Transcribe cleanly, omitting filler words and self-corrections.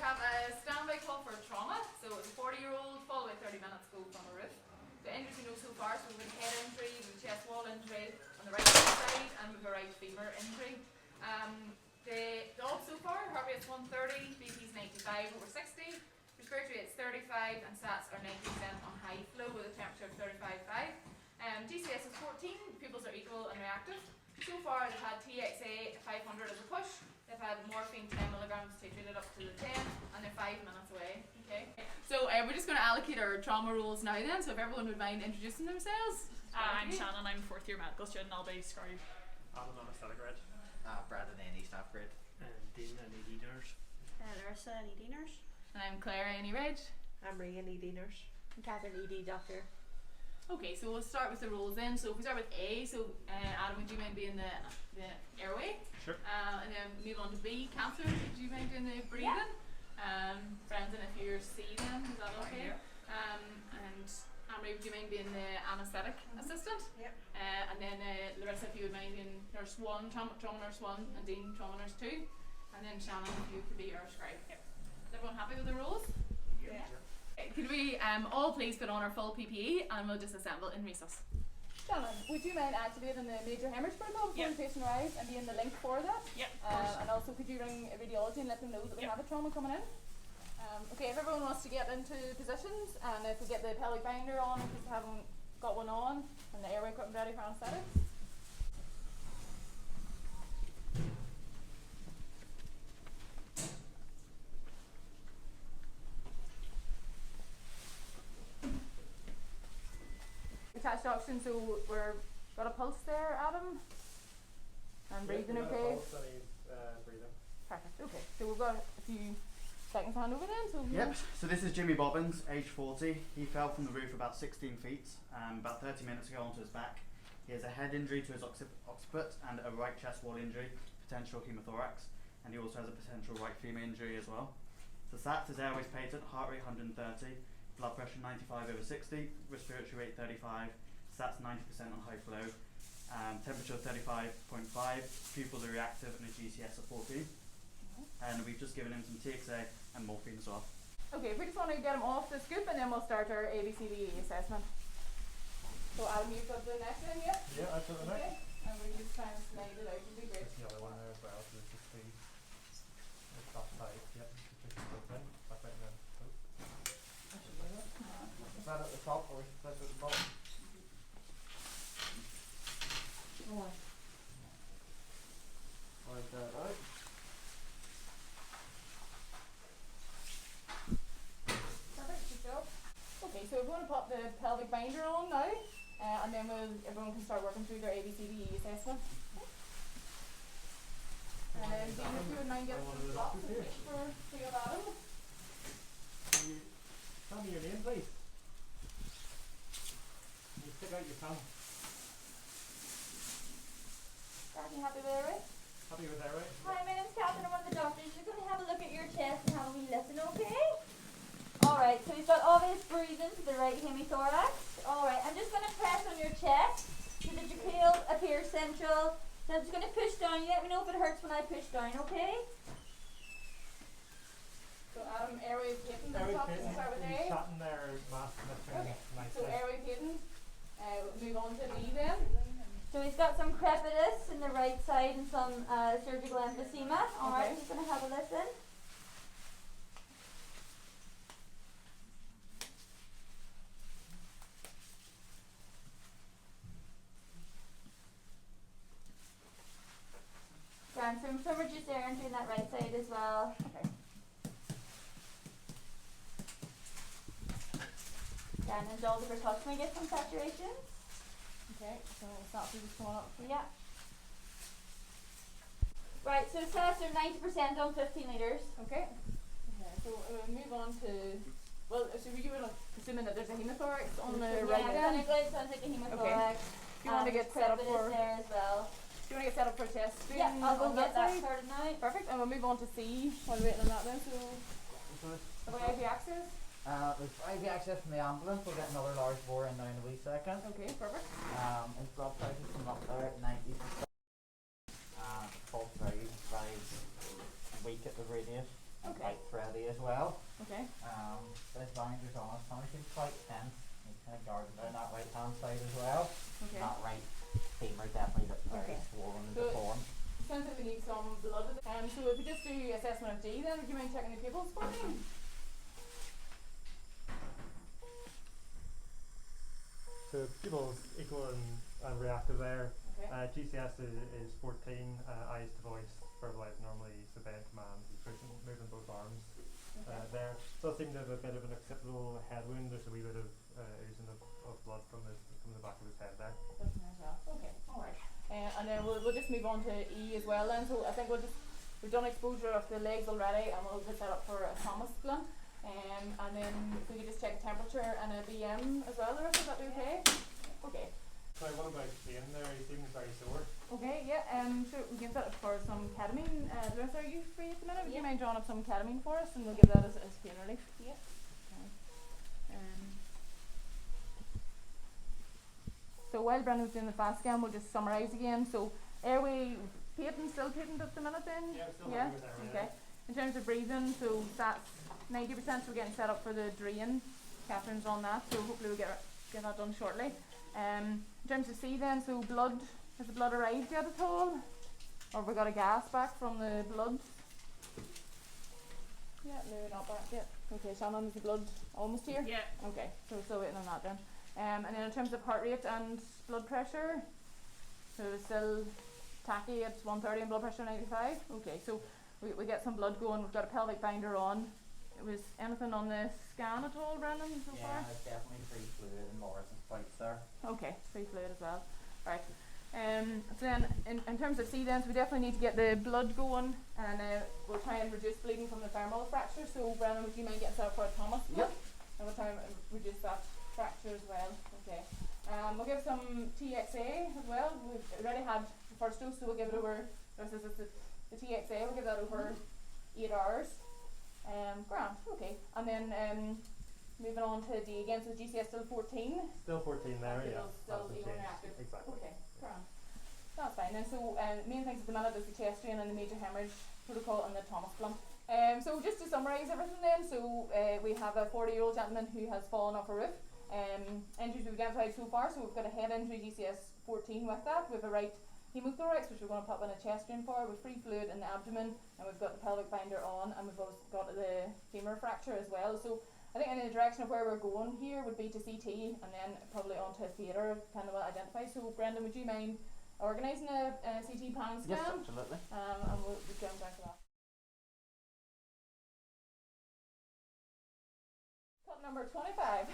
have a standby call for trauma. So it's a 40-year-old, fall away 30 minutes ago from a roof. The injuries we know so far, so we've a head injury, we've a chest wall injury on the right side, and we've a right femur injury. The dog so far, heart rate's 130, BP's 95 over 60, respiratory rate's 35, and sats are 90% on high flow with a temperature of 35.5. GCS is 14, pupils are equal and reactive. So far they've had TXA 500 as a push, they've had morphine 10 milligrams titrated up to the 10, and they're 5 minutes away. Okay. So we're just going to allocate our trauma roles now then, so if everyone would mind introducing themselves. I'm Shannon, I'm a 4th year medical student, I'll be scribe. Adam, I'm a static grade. Brandon, A&E staff grade. And Dean, an ED nurse. Larissa, an ED nurse. And I'm Claire, A&E Reg. I'm Marie, an ED nurse. And Catherine, ED doctor. Okay, so we'll start with the roles then. So if we start with A, so Adam, would you mind being the airway? Sure. And then move on to B, cancer, would you mind doing the breathing? Yeah. Brendan, if you're C then, is that okay? Yeah. And Anne-Marie, would you mind being the anaesthetic assistant? Yep. And then Larissa, if you would mind being nurse 1, trauma nurse 1, and Dean, trauma nurse 2. And then Shannon, if you could be our scribe. Yep. Is everyone happy with the roles? Yeah. Could we all please put on our full PPE and we'll just assemble in recess. Shannon, would you mind activating the major hemorrhage protocol before the patient arrives and being the link for that? Yep. And also could you ring radiology and let them know that we have a trauma coming in? Okay, if everyone wants to get into positions and if we get the pelvic binder on in case we haven't got one on and the airway equipment ready for anaesthetics. Attached oxygen, so we're got a pulse there, Adam, and breathing okay. Breathing. Perfect. Okay, so we've got a few seconds to hand over then. So Yep, so this is Jimmy Bobbins, age 40. He fell from the roof about 16 feet, about 30 minutes ago onto his back. He has a head injury to his occiput and a right chest wall injury, potential hemothorax, and he also has a potential right femur injury as well. So SATs is airways patent, heart rate 130, blood pressure 95 over 60, respiratory rate 35, SATs 90% on high flow, temperature 35.5, pupils are reactive, and a GCS of 14. And we've just given him some TXA and morphine as well. okay, if we just want to get him off the scoop and then we'll start our ABCDE assessment. So Adam, you've got the next in yet? Yeah, I've got the Okay, and we just try and slide it out, it'll be great. There's the other one there as well, so there's just the top side, yep, just okay, back right then. Is that at the top or is that at the bottom? Like that, right? Perfect, good job. Okay, so we're going to pop the pelvic binder on now, and then everyone can start working through their ABCDE assessment. And then Dean, if you would mind getting some blocks of fish for your Adam. Can you tell me your name, please? Can you stick out your tongue? Are you happy with it? Happy with that, right? Hi, my name's Catherine, I'm one of the doctors. You're going to have a look at your chest and have a wee listen, okay? Alright, so he's got obvious breathing to the right hemithorax. Alright, I'm just going to press on your chest so that your tail appears central. So I'm just going to push down. You let me know if it hurts when I push down, okay? So Adam, airway patent at the Airway top, patent, let's start with you A. sat in there, mask lifting Okay, nicely. so airway patent, we'll move on to B then. So he's got some crepitus in the right side and some surgical emphysema. Alright, Okay. just going to have a listen. Grand, some reduced air entry in that right side as well. Okay. Grand, and all the percussion, we get some saturation. Okay, so it's not just coming up. Yeah. Right, so tests are 90% on 15 litres. Okay. Okay, so we'll move on to, well, so you were assuming that there's a hemothorax on the right Yeah, then. clinically it sounds like a hemothorax. Do you want to get set up crepitus for, there as well. do you want to get set up for chest screen Yeah, I'll go on get that side? started now. Perfect, and we'll move on to C while we're waiting on that then, so, the way IV access. With IV access from the ambulance, we'll get another large bore in now in a wee second. Okay, perfect. His blood pressure's come up there at 90%. Pulse very weak at the radius. and Okay. quite thready as well. Okay. This binder's on his tummy seems quite tense. He's kind of guarding down that right hand side as well. Okay. That right femur definitely looks very Okay. swollen and So- deformed. Sounds like we need some blood. So if we just do assessment of D, then would you mind checking the pupils for me? So pupils equal and reactive there. Okay. GCS is 14, eyes to voice, verbalize normally, obeying commands, he's moving both arms there. Does seem to have a bit of an occipital head wound, there's a wee bit of oozing of blood from the back of his head there. That's nice, yeah. Okay, alright. And then we'll just move on to E as well then. So I think we've done exposure of the legs already, and we'll get that up for a Thomas splint. And then if we could just check temperature and a BM as well, Larissa, is that okay? Okay. So what about Ian there? He seems very sore. Okay, yeah, so we can set up for some ketamine. Larissa, are you free at the minute? Would you Yeah. mind drawing up some ketamine for us, and we'll give that as pain relief? Yeah. Okay. So while Brendan was doing the fast scan, we'll just summarise again. So airway patent, still patent at the minute then? Yeah, still Yeah? happy with that, Okay. In terms of breathing, so that's 90%, so we're getting set up for the drain. Catherine's on that, so hopefully we'll get that done shortly. In terms of C then, so blood, has the blood arrived yet at all? Or have we got a gas back from the blood? Yeah, no, not back yet. Okay, Shannon, is the blood almost here? Yeah. Okay, so we're still waiting on that then. And then in terms of heart rate and blood pressure, so it's still tacky at 130 and blood pressure 95. Okay, so we get some blood going. We've got a pelvic binder on. Was anything on the scan at all, Brendan, so Yeah, far? it's definitely free fluid in Morrison's plates there. Okay, free fluid as well. Right. So then, in terms of C then, so we definitely need to get the blood going, and we'll try and reduce bleeding from the femoral fracture. So Brendan, would you mind getting set up for a Thomas? Yep. And we'll try and reduce that fracture as well. Okay. We'll give some TXA as well. We've already had the first dose, so we'll give it over. This is the TXA. We'll give that over 8 hours. Grand. Okay. And then moving on to D again. So GCS still 14. Still 14 there, Okay, yeah. still Hasn't E1 changed. reactive. Exactly. Okay. Grand. That's fine. And so main things at the minute is the chest drain and the major hemorrhage protocol and the Thomas blunt. So just to summarise everything then, so we have a 40-year-old gentleman who has fallen off a roof. Injuries we've identified so far, so we've got a head injury, GCS 14 with that. We have a right hemothorax, which we're going to pop in a chest drain for, with free fluid in the abdomen, and we've got the pelvic binder on, and we've also got the femur fracture as well. So I think in the direction of where we're going here would be to CT, and then probably onto theatre, depending on what I identify. So Brendan, would you mind organising a CT pan scan? Yes, absolutely. And we'll go down for that. Cut number 25.